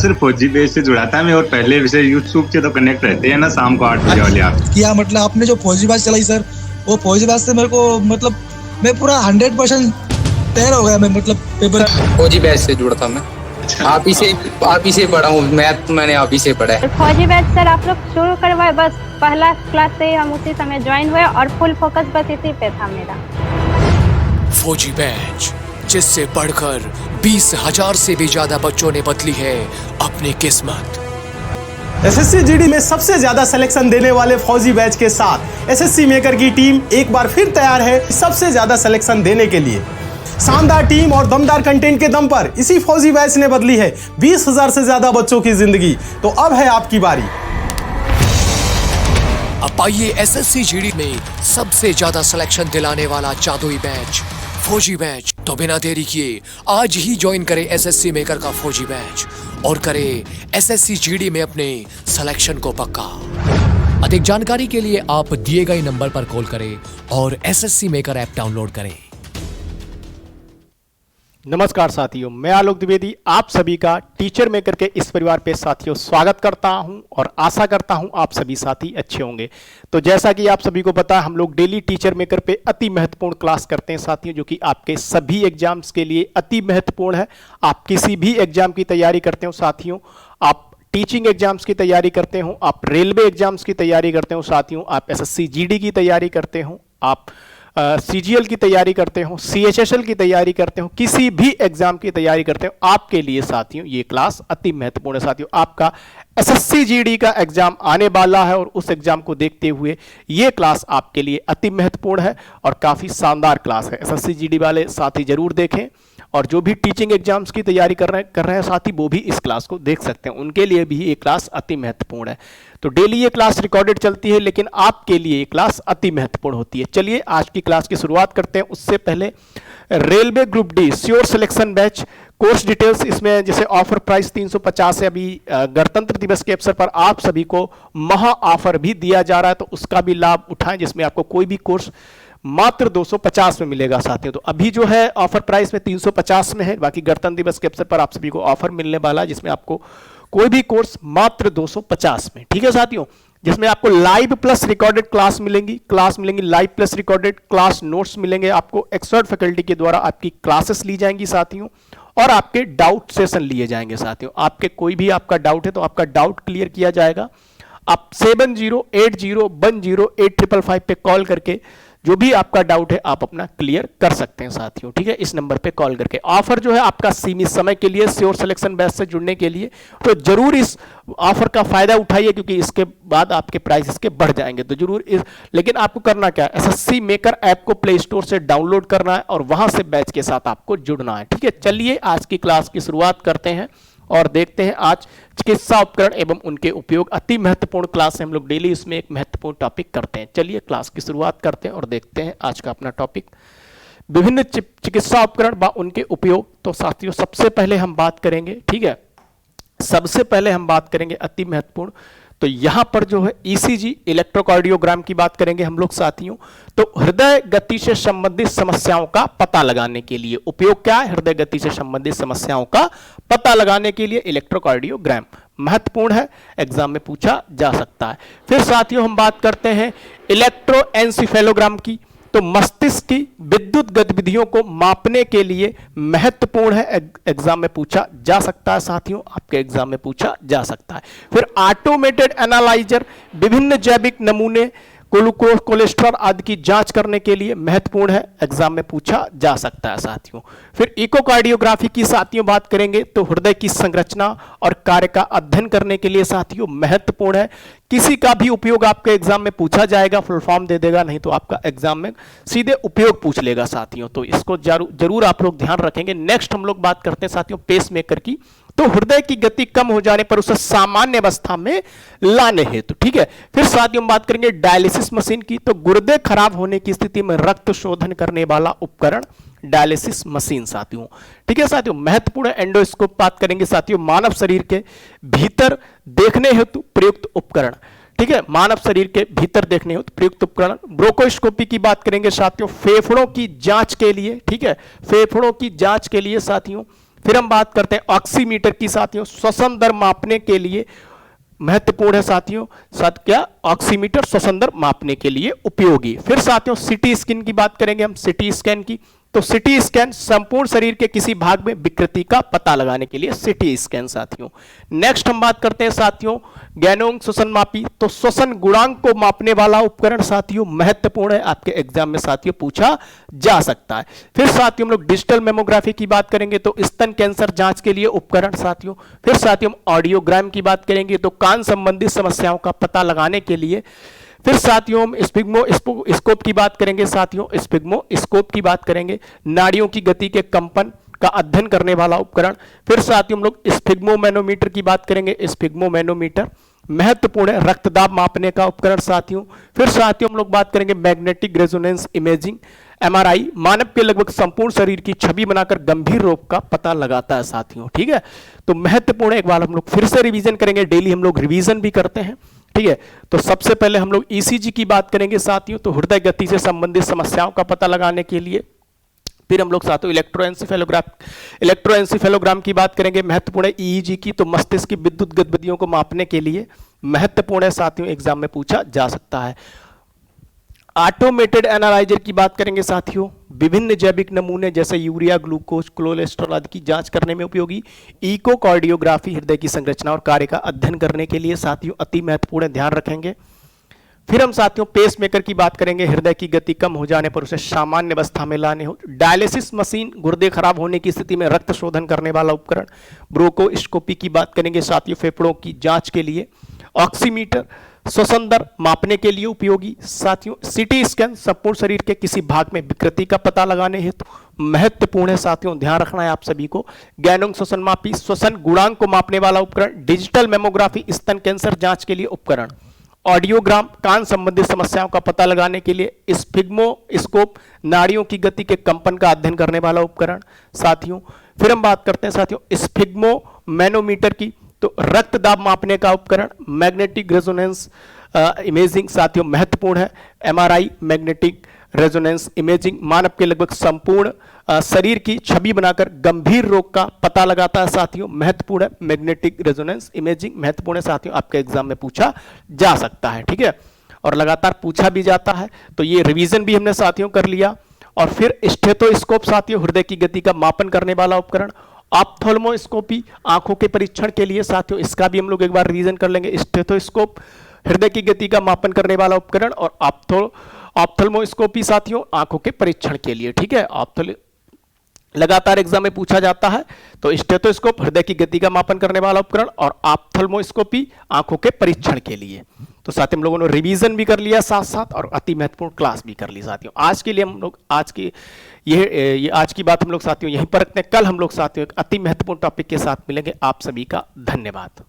सिर्फ फौजी बैच से जुड़ा था मैं, और पहले विषय यूट्यूब से तो कनेक्ट रहते हैं ना शाम को 8 बजे वाले आप। क्या मतलब आपने जो फौजी बैच चलाई सर, वो फौजी बैच से मेरे को मतलब मैं पूरा 100% तैयार हो गया। मैं मतलब पेपर फौजी बैच से जुड़ा था मैं। आप इसे पढ़ा हूँ, मैथ मैंने आप इसे पढ़ा है। फौजी बैच सर आप लोग शुरू करवाए, बस पहला क्लास से ही हम उसी समय ज्वाइन हुए और फुल फोकस बस इसी पे था मेरा। फौजी बैच, जिससे पढ़कर 20,000 से भी ज्यादा बच्चों ने बदली है अपनी किस्मत। एसएससी जीडी में सबसे ज्यादा सिलेक्शन देने वाले फौजी बैच के साथ एसएससी मेकर की टीम एक बार फिर तैयार है सबसे ज्यादा सिलेक्शन देने के लिए। शानदार टीम और दमदार कंटेंट के दम पर इसी फौजी बैच ने बदली है 20,000 से ज्यादा बच्चों की जिंदगी। तो अब है आपकी बारी। अब आइए एसएससी जीडी में सबसे ज्यादा सिलेक्शन दिलाने वाला जादुई बैच फौजी बैच। तो बिना देरी किए आज ही ज्वाइन करें एसएससी मेकर का फौजी बैच और करें एसएससी जीडी में अपने सिलेक्शन को पक्का। अधिक जानकारी के लिए आप दिए गए नंबर पर कॉल करें और एसएससी मेकर ऐप डाउनलोड करें। नमस्कार साथियों, मैं आलोक द्विवेदी आप सभी का टीचर मेकर के इस परिवार पे साथियों स्वागत करता हूं और आशा करता हूं आप सभी साथी अच्छे होंगे। तो जैसा कि आप सभी को पता है, हम लोग डेली टीचर मेकर पे अति महत्वपूर्ण क्लास करते हैं साथियों, जो कि आपके सभी एग्जाम्स के लिए अति महत्वपूर्ण है। आप किसी भी एग्जाम की तैयारी करते हो साथियों, आप टीचिंग एग्जाम्स की तैयारी करते हो, आप रेलवे एग्जाम्स की तैयारी करते हो साथियों, आप एसएससी जीडी की तैयारी करते हो, आप सीजीएल की तैयारी करते हो, सीएचएसएल की तैयारी करते हो, किसी भी एग्जाम की तैयारी करते हो, आपके लिए साथियों ये क्लास अति महत्वपूर्ण है साथियों। आपका एसएससी जीडी का एग्जाम आने वाला है और उस एग्जाम को देखते हुए ये क्लास आपके लिए अति महत्वपूर्ण है और काफी शानदार क्लास है। एसएससी जीडी वाले साथी जरूर देखें और जो भी टीचिंग एग्जाम्स की तैयारी कर रहे हैं साथी, वो भी इस क्लास को देख सकते हैं, उनके लिए भी ये क्लास अति महत्वपूर्ण है। तो डेली ये क्लास रिकॉर्डेड चलती है, लेकिन आपके लिए ये क्लास अति महत्वपूर्ण होती है। चलिए आज की क्लास की शुरुआत करते हैं। उससे पहले railway group D sure selection batch course details, इसमें जैसे ऑफर प्राइस 350 है। अभी गणतंत्र दिवस के अवसर पर आप सभी को महा ऑफर भी दिया जा रहा है, तो उसका भी लाभ उठाएं, जिसमें आपको कोई भी कोर्स मात्र 250 में मिलेगा साथियों। तो अभी जो है ऑफर प्राइस में 350 में है, बाकी गणतंत्र दिवस के अवसर पर आप सभी को ऑफर मिलने वाला है, जिसमें आपको कोई भी कोर्स मात्र 250 में, ठीक है साथियों, जिसमें आपको लाइव प्लस रिकॉर्डेड क्लास मिलेंगी, live plus recorded class notes मिलेंगे, आपको एक्सपर्ट फैकल्टी के द्वारा आपकी क्लासेस ली जाएंगी साथियों, और आपके डाउट सेशन लिए जाएंगे साथियों। आपके कोई भी आपका डाउट है तो आपका डाउट क्लियर किया जाएगा। आप 7080108555 पे कॉल करके जो भी आपका डाउट है आप अपना क्लियर कर सकते हैं साथियों, ठीक है, इस नंबर पे कॉल करके। ऑफर जो है आपका सीमित समय के लिए श्योर सिलेक्शन बैच से जुड़ने के लिए, तो जरूर इस ऑफर का फायदा उठाइए, क्योंकि इसके बाद आपके प्राइस इसके बढ़ जाएंगे। तो जरूर लेकिन आपको करना क्या है, एसएससी मेकर ऐप को प्ले स्टोर से डाउनलोड करना है और वहां से बैच के साथ आपको जुड़ना है, ठीक है। चलिए आज की क्लास की शुरुआत करते हैं और देखते हैं आज चिकित्सा उपकरण एवं उनके उपयोग। अति महत्वपूर्ण क्लास है, हम लोग डेली इसमें एक महत्वपूर्ण टॉपिक करते हैं। चलिए क्लास की शुरुआत करते हैं और देखते हैं आज का अपना टॉपिक, विभिन्न चिकित्सा उपकरण व उनके उपयोग। तो साथियों सबसे पहले हम बात करेंगे, ठीक है, सबसे पहले हम बात करेंगे अति महत्वपूर्ण, तो यहां पर जो है ईसीजी इलेक्ट्रोकार्डियोग्राम की बात करेंगे हम लोग साथियों। तो हृदय गति से संबंधित समस्याओं का पता लगाने के लिए उपयोग क्या है, हृदय गति से संबंधित समस्याओं का पता लगाने के लिए इलेक्ट्रोकार्डियोग्राम महत्वपूर्ण है, एग्जाम में पूछा जा सकता है। फिर साथियों हम बात करते हैं इलेक्ट्रोएन्सेफेलोग्राम की, तो मस्तिष्क की विद्युत गतिविधियों को मापने के लिए महत्वपूर्ण है, एग्जाम में पूछा जा सकता है साथियों, आपके एग्जाम में पूछा जा सकता है। फिर ऑटोमेटेड एनालाइजर, विभिन्न जैविक नमूने ग्लूकोज कोलेस्ट्रॉल आदि की जांच करने के लिए महत्वपूर्ण है, एग्जाम में पूछा जा सकता है साथियों। फिर इकोकार्डियोग्राफी की साथियों बात करेंगे, तो हृदय की संरचना और कार्य का अध्ययन करने के लिए साथियों महत्वपूर्ण है। किसी का भी उपयोग आपके एग्जाम में पूछा जाएगा, फुल फॉर्म दे देगा, नहीं तो आपका एग्जाम में सीधे उपयोग पूछ लेगा साथियों, तो इसको जरूर आप लोग ध्यान रखेंगे। नेक्स्ट हम लोग बात करते हैं साथियों पेस मेकर की, तो हृदय की गति कम हो जाने पर उसे सामान्य अवस्था में लाने हेतु, ठीक है। फिर साथियों हम बात करेंगे डायलिसिस मशीन की, तो गुर्दे खराब होने की स्थिति में रक्त शोधन करने वाला उपकरण डायलिसिस मशीन साथियों, ठीक है साथियों, महत्वपूर्ण है। एंडोस्कोप बात करेंगे साथियों, मानव शरीर के भीतर देखने हेतु प्रयुक्त उपकरण, ठीक है, मानव शरीर के भीतर देखने हेतु प्रयुक्त उपकरण। ब्रोंकोस्कोपी की बात करेंगे साथियों, फेफड़ों की जांच के लिए, ठीक है, फेफड़ों की जांच के लिए साथियों। फिर हम बात करते हैं ऑक्सीमीटर की साथियों, श्वसन दर मापने के लिए महत्वपूर्ण है साथियों। क्या ऑक्सीमीटर श्वसन दर मापने के लिए उपयोगी। फिर साथियों सिटी स्कैन की बात करेंगे हम, सिटी स्कैन की। तो सिटी स्कैन संपूर्ण शरीर के किसी भाग में विकृति का पता लगाने के लिए सिटी स्कैन साथियों। नेक्स्ट हम बात करते हैं साथियों गैनोंग श्वसन मापी। तो श्वसन गुणांक को मापने वाला उपकरण साथियों महत्वपूर्ण है, आपके एग्जाम में साथियों पूछा जा सकता है। फिर साथियों हम लोग डिजिटल मेमोग्राफी की बात करेंगे, तो स्तन कैंसर जांच के लिए उपकरण साथियों। फिर साथियों हम ऑडियोग्राम की बात करेंगे, तो कान संबंधित समस्याओं का पता लगाने के लिए। फिर साथियों हम स्पिग्मो स्कोप की बात करेंगे साथियों, स्पिग्मो स्कोप की बात करेंगे, नाड़ियों की गति के कंपन का अध्ययन करने वाला उपकरण। फिर साथियों हम लोग स्पिग्मोमैनोमीटर की बात करेंगे, स्पिग्मोमैनोमीटर महत्वपूर्ण है, रक्तदाब मापने का उपकरण साथियों। फिर साथियों हम लोग बात करेंगे मैग्नेटिक रेजोनेंस इमेजिंग, एमआरआई मानव के लगभग संपूर्ण शरीर की छवि बनाकर गंभीर रोग का पता लगाता है साथियों। ठीक है, तो महत्वपूर्ण एक बार हम लोग फिर से रिवीजन करेंगे, डेली हम लोग रिवीजन भी करते हैं। ठीक है, तो सबसे पहले हम लोग ईसीजी की बात करेंगे साथियों, तो हृदय गति से संबंधित समस्याओं का पता लगाने के लिए। फिर हम लोग साथियों इलेक्ट्रोएंसेफेलोग्राम की बात करेंगे, महत्वपूर्ण है ईईजी की, तो मस्तिष्क की विद्युत गतिविधियों को मापने के लिए महत्वपूर्ण है साथियों, एग्जाम में पूछा जा सकता है। ऑटोमेटेड एनालाइजर की बात करेंगे साथियों, विभिन्न जैविक नमूने जैसे यूरिया, ग्लूकोज, कोलेस्ट्रॉल आदि की जांच करने में उपयोगी। इकोकार्डियोग्राफी हृदय की संरचना और कार्य का अध्ययन करने के लिए साथियों अति महत्वपूर्ण ध्यान रखेंगे। फिर हम साथियों पेसमेकर की बात करेंगे, हृदय की गति कम हो जाने पर उसे सामान्य अवस्था में लाने हो। डायलिसिस मशीन, गुर्दे खराब होने की स्थिति में रक्त शोधन करने वाला उपकरण। ब्रोंकोस्कोपी की बात करेंगे साथियों फेफड़ों की जांच के लिए। ऑक्सीमीटर श्वसन दर मापने के लिए उपयोगी साथियों। सिटी स्कैन संपूर्ण शरीर के किसी भाग में विकृति का पता लगाने हेतु महत्वपूर्ण है साथियों, ध्यान रखना है आप सभी को। गैनोंग श्वसन मापी श्वसन गुणांक को मापने वाला उपकरण। डिजिटल मेमोग्राफी स्तन कैंसर जांच के लिए उपकरण। ऑडियोग्राम कान संबंधित समस्याओं का पता लगाने के लिए। स्पिग्मोस्कोप नाड़ियों की गति के कंपन का अध्ययन करने वाला उपकरण साथियों। फिर हम बात करते हैं साथियों स्पिग्मोमैनोमीटर की, तो रक्त दाब मापने का उपकरण। मैग्नेटिक रेजोनेंस इमेजिंग साथियों महत्वपूर्ण है। एमआरआई मैग्नेटिक रेजोनेंस इमेजिंग मानव के लगभग संपूर्ण शरीर की छवि बनाकर गंभीर रोग का पता लगाता है साथियों, महत्वपूर्ण है। मैग्नेटिक रेजोनेंस इमेजिंग महत्वपूर्ण है साथियों, आपके एग्जाम में पूछा जा सकता है। ठीक है, और लगातार पूछा भी जाता है, तो ये रिवीजन भी हमने साथियों कर लिया। और फिर स्टेथोस्कोप साथियों हृदय की गति का मापन करने वाला उपकरण। ऑप्थेल्मोस्कोपी आंखों के परीक्षण के लिए साथियों, इसका भी हम लोग एक बार रिवीजन कर लेंगे। स्टेथोस्कोप हृदय की गति का मापन करने वाला उपकरण, और ऑप्थेल्मोस्कोपी साथियों आंखों के परीक्षण के लिए। ठीक है, लगातार एग्जाम में पूछा जाता है, तो स्टेथोस्कोप हृदय की गति का मापन करने वाला उपकरण और ऑप्थेल्मोस्कोपी आंखों के परीक्षण के लिए। तो साथ हम लोगों ने रिवीजन भी कर लिया साथ साथ, और अति महत्वपूर्ण क्लास भी कर ली साथियों। आज के लिए हम लोग आज की बात हम लोग साथियों यहीं पर रखते हैं। कल हम लोग साथियों एक अति महत्वपूर्ण टॉपिक के साथ मिलेंगे। आप सभी का धन्यवाद।